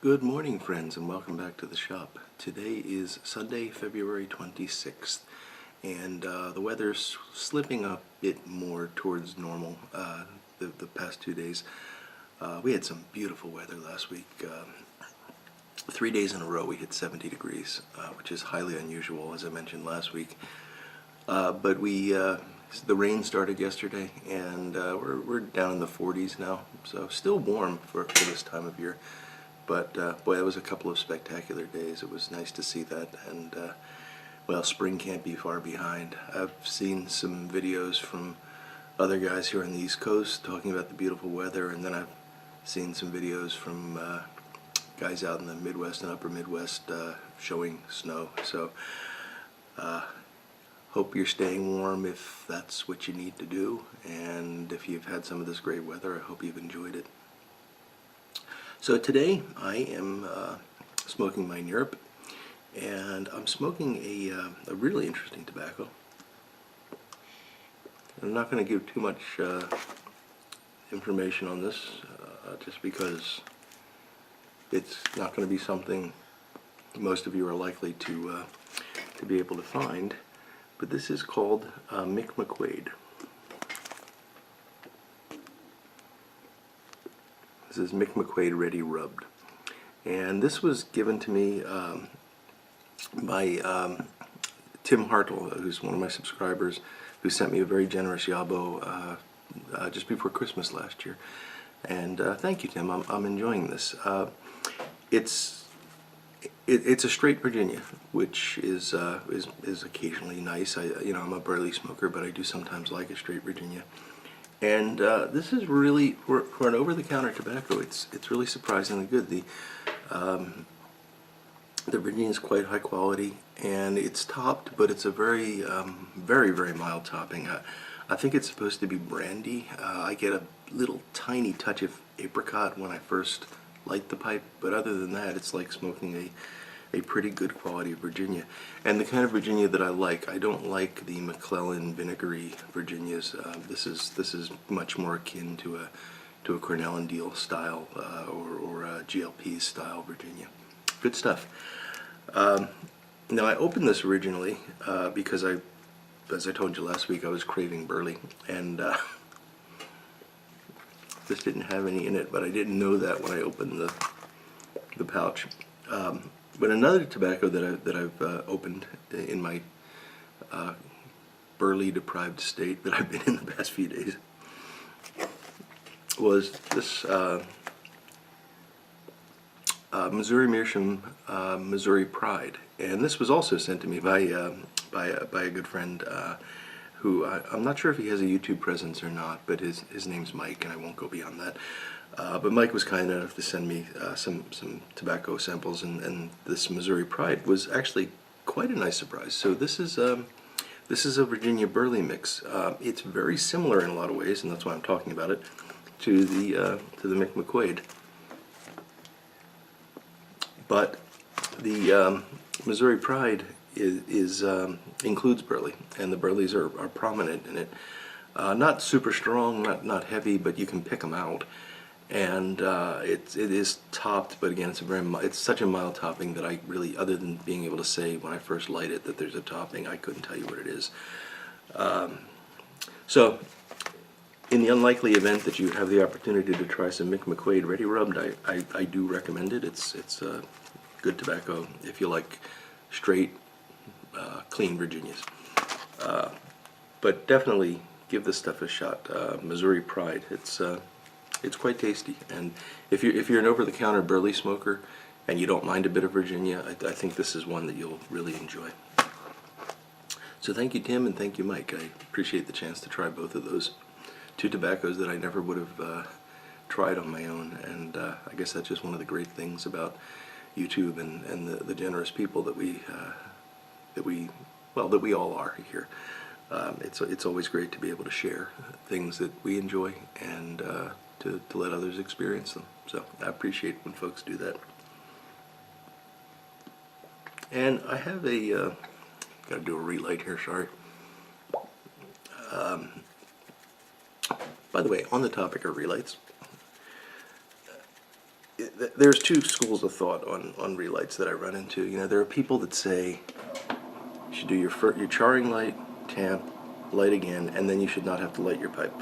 Good morning, friends, and welcome back to the shop. Today is Sunday, February 26th, and the weather's slipping a bit more towards normal the past 2 days. We had some beautiful weather last week. 3 days in a row we hit 70 degrees, which is highly unusual, as I mentioned last week. But the rain started yesterday, and we're down in the 40s now, so still warm for this time of year. But boy, that was a couple of spectacular days. It was nice to see that, and well, spring can't be far behind. I've seen some videos from other guys here on the East Coast talking about the beautiful weather, and then I've seen some videos from guys out in the Midwest and Upper Midwest showing snow. So hope you're staying warm if that's what you need to do, and if you've had some of this great weather, I hope you've enjoyed it. So today I am smoking my Europe, and I'm smoking a really interesting tobacco. I'm not going to give too much information on this, just because it's not going to be something most of you are likely to be able to find. But this is called Mick McQuaid. This is Mick McQuaid Ready Rubbed, and this was given to me by Tim Hartle, who's one of my subscribers, who sent me a very generous yabo just before Christmas last year. And thank you, Tim. I'm enjoying this. It's a straight Virginia, which is occasionally nice. I'm a burley smoker, but I do sometimes like a straight Virginia. And this is really, for an over-the-counter tobacco, it's really surprisingly good. The Virginia is quite high quality, and it's topped, but it's a very, very mild topping. I think it's supposed to be brandy. I get a little tiny touch of apricot when I first light the pipe, but other than that, it's like smoking a pretty good quality Virginia. And the kind of Virginia that I like, I don't like the McClellan vinegary Virginias. This is much more akin to a Cornell and Deal style or a GLP style Virginia. Good stuff. Now I opened this originally because as I told you last week, I was craving burley, and this didn't have any in it, but I didn't know that when I opened the pouch. But another tobacco that I've opened in my burley-deprived state that I've been in the past few days was this Missouri Meerschaum Missouri Pride, and this was also sent to me by a good friend who I'm not sure if he has a YouTube presence or not, but his name's Mike, and I won't go beyond that. But Mike was kind enough to send me some tobacco samples, and this Missouri Pride was actually quite a nice surprise. So this is a Virginia burley mix. It's very similar in a lot of ways, and that's why I'm talking about it, to the Mick McQuaid. But the Missouri Pride includes burley, and the burleys are prominent in it. Not super strong, not heavy, but you can pick them out. And it is topped, but again, it's such a mild topping that I really, other than being able to say when I first light it that there's a topping, I couldn't tell you what it is. So, in the unlikely event that you have the opportunity to try some Mick McQuaid Ready Rubbed, I do recommend it. It's good tobacco if you like straight, clean Virginias. But definitely give this stuff a shot. Missouri Pride. It's quite tasty, and if you're an over-the-counter burley smoker and you don't mind a bit of Virginia, I think this is one that you'll really enjoy. So thank you, Tim, and thank you, Mike. I appreciate the chance to try both of those two tobaccos that I never would have tried on my own, and I guess that's just one of the great things about YouTube and the generous people that we all are here. It's always great to be able to share things that we enjoy and to let others experience them. So I appreciate when folks do that. And I have got to do a relight here, sorry. By the way, on the topic of relights, there's two schools of thought on relights that I run into. You know, there are people that say you should do your charring light, tamp, light again, and then you should not have to light your pipe.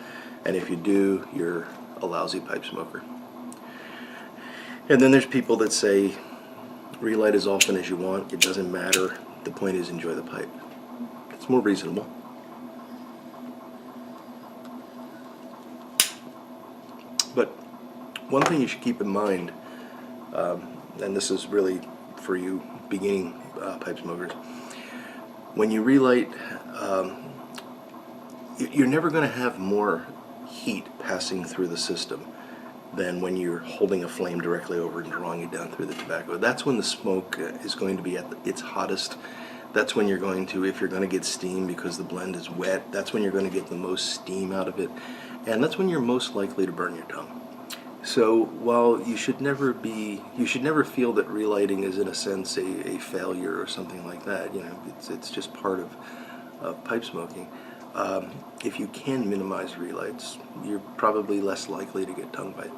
And if you do, you're a lousy pipe smoker. And then there's people that say relight as often as you want, it doesn't matter, the point is enjoy the pipe. It's more reasonable. But one thing you should keep in mind, and this is really for you beginning pipe smokers, when you relight, you're never going to have more heat passing through the system than when you're holding a flame directly over and drawing it down through the tobacco. That's when the smoke is going to be at its hottest. That's when you're going to, if you're going to get steam because the blend is wet, that's when you're going to get the most steam out of it. And that's when you're most likely to burn your tongue. So while you should never feel that relighting is in a sense a failure or something like that. You know, it's just part of pipe smoking. If you can minimize relights, you're probably less likely to get tongue bite.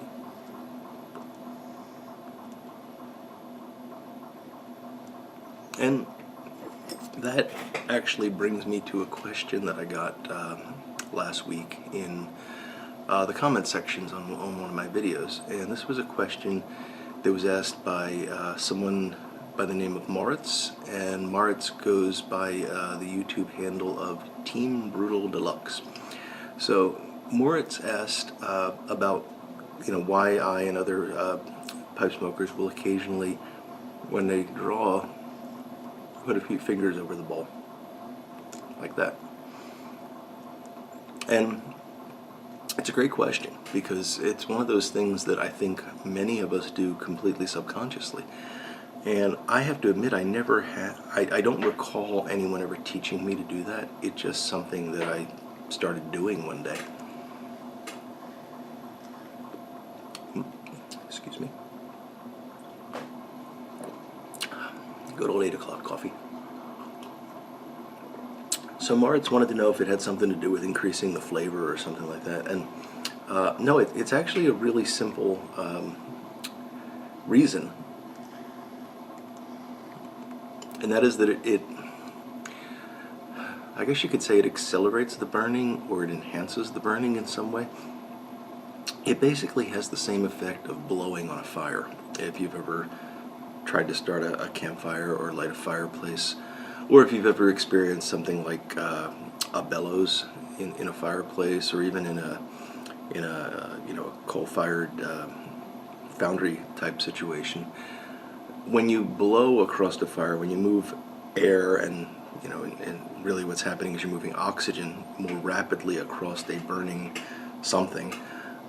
And that actually brings me to a question that I got last week in the comment sections on one of my videos. And this was a question that was asked by someone by the name of Moritz, and Moritz goes by the YouTube handle of TeamBrutalDelux's. So Moritz asked about, you know, why I and other pipe smokers will occasionally, when they draw, put a few fingers over the bowl, like that. And it's a great question, because it's one of those things that I think many of us do completely subconsciously. And I have to admit, I don't recall anyone ever teaching me to do that. It's just something that I started doing one day. Excuse me. Good old 8 o'clock coffee. So Moritz wanted to know if it had something to do with increasing the flavor or something like that. And no, it's actually a really simple reason. And that is that I guess you could say it accelerates the burning, or it enhances the burning in some way. It basically has the same effect of blowing on a fire. If you've ever tried to start a campfire or light a fireplace, or if you've ever experienced something like a bellows in a fireplace, or even in a coal-fired foundry type situation. When you blow across the fire, when you move air, and really what's happening is you're moving oxygen more rapidly across a burning something.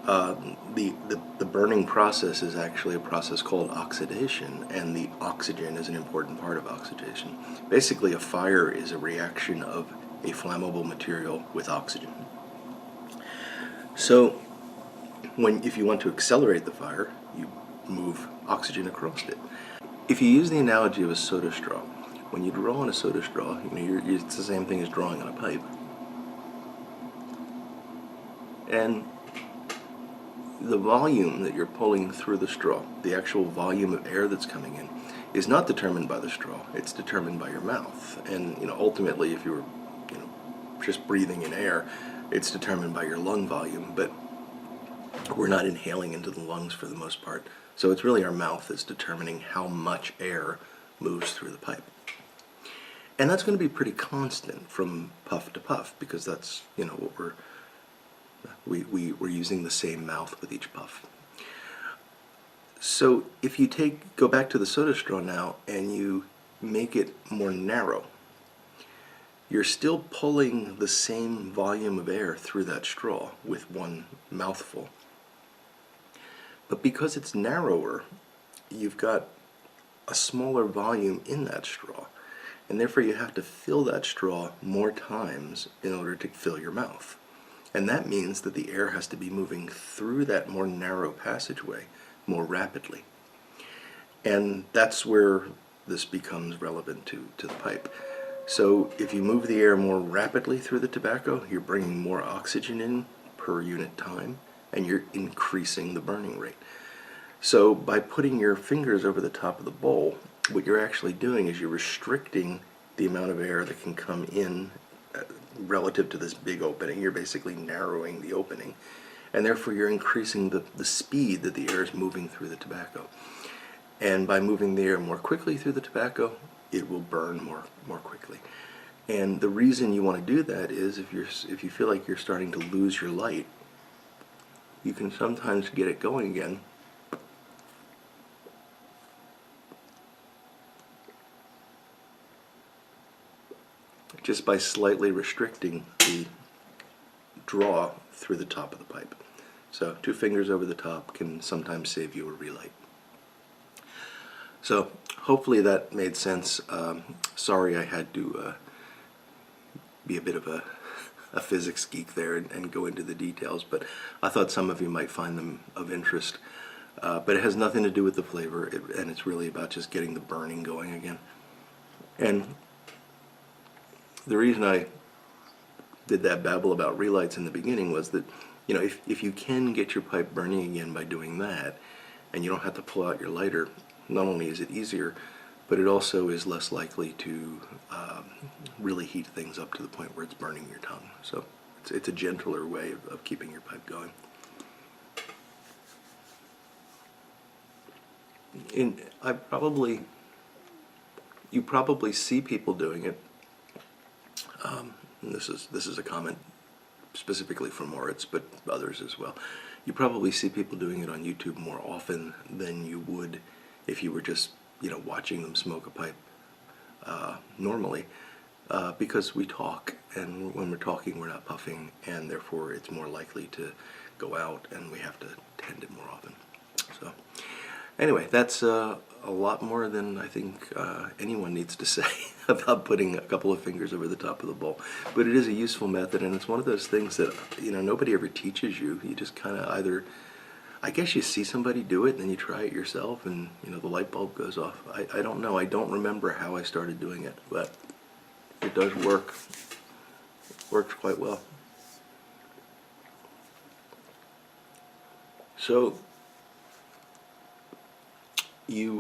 The burning process is actually a process called oxidation, and the oxygen is an important part of oxidation. Basically, a fire is a reaction of a flammable material with oxygen. So, if you want to accelerate the fire, you move oxygen across it. If you use the analogy of a soda straw, when you draw on a soda straw, it's the same thing as drawing on a pipe. And the volume that you're pulling through the straw, the actual volume of air that's coming in, is not determined by the straw. It's determined by your mouth. And ultimately, if you were just breathing in air, it's determined by your lung volume. But we're not inhaling into the lungs for the most part. So it's really our mouth that's determining how much air moves through the pipe. And that's going to be pretty constant from puff to puff, because that's what we're using the same mouth with each puff. So if you go back to the soda straw now and you make it more narrow, you're still pulling the same volume of air through that straw with one mouthful. But because it's narrower, you've got a smaller volume in that straw, and therefore you have to fill that straw more times in order to fill your mouth. And that means that the air has to be moving through that more narrow passageway more rapidly. And that's where this becomes relevant to the pipe. So if you move the air more rapidly through the tobacco, you're bringing more oxygen in per unit time, and you're increasing the burning rate. So by putting your fingers over the top of the bowl, what you're actually doing is you're restricting the amount of air that can come in relative to this big opening. You're basically narrowing the opening, and therefore you're increasing the speed that the air is moving through the tobacco. And by moving the air more quickly through the tobacco, it will burn more quickly. And the reason you want to do that is if you feel like you're starting to lose your light, you can sometimes get it going again just by slightly restricting the draw through the top of the pipe. So 2 fingers over the top can sometimes save you a relight. So hopefully that made sense. Sorry I had to be a bit of a physics geek there and go into the details, but I thought some of you might find them of interest. But it has nothing to do with the flavor, and it's really about just getting the burning going again. And the reason I did that babble about relights in the beginning was that, you know, if you can get your pipe burning again by doing that, and you don't have to pull out your lighter, not only is it easier, but it also is less likely to really heat things up to the point where it's burning your tongue. So it's a gentler way of keeping your pipe going. And you probably see people doing it. And this is a comment specifically for Moritz, but others as well. You probably see people doing it on YouTube more often than you would if you were just, you know, watching them smoke a pipe normally, because we talk, and when we're talking we're not puffing, and therefore it's more likely to go out, and we have to tend it more often. So anyway, that's a lot more than I think anyone needs to say about putting a couple of fingers over the top of the bowl. But it is a useful method, and it's one of those things that, you know, nobody ever teaches you. You just kind of either, I guess you see somebody do it, and then you try it yourself, and, you know, the light bulb goes off. I don't know. I don't remember how I started doing it, but it does work. It works quite well. So you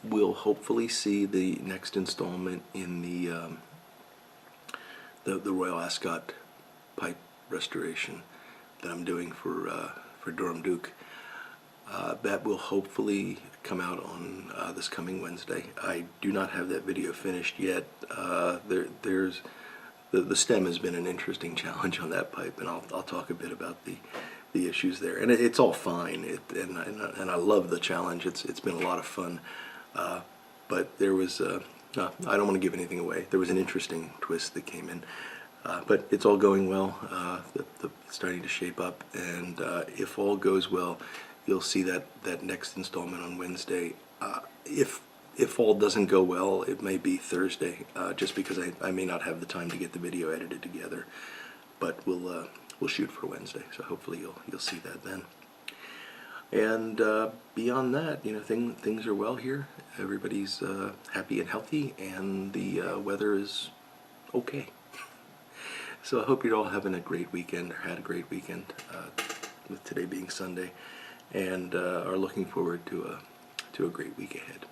will hopefully see the next installment in the Royal Ascot pipe restoration that I'm doing for Durham Duke. That will hopefully come out on this coming Wednesday. I do not have that video finished yet. The stem has been an interesting challenge on that pipe, and I'll talk a bit about the issues there. And it's all fine, and I love the challenge. It's been a lot of fun. But there was, I don't want to give anything away. There was an interesting twist that came in. But it's all going well. It's starting to shape up, and if all goes well, you'll see that next installment on Wednesday. If all doesn't go well, it may be Thursday, just because I may not have the time to get the video edited together. But we'll shoot for Wednesday, so hopefully you'll see that then. And beyond that, you know, things are well here. Everybody's happy and healthy, and the weather is okay. So I hope you're all having a great weekend, or had a great weekend, with today being Sunday, and are looking forward to a great week ahead.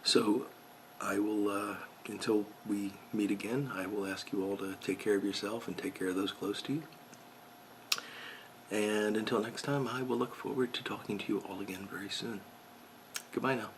So I will, until we meet again, I will ask you all to take care of yourself and take care of those close to you. And until next time, I will look forward to talking to you all again very soon. Goodbye now.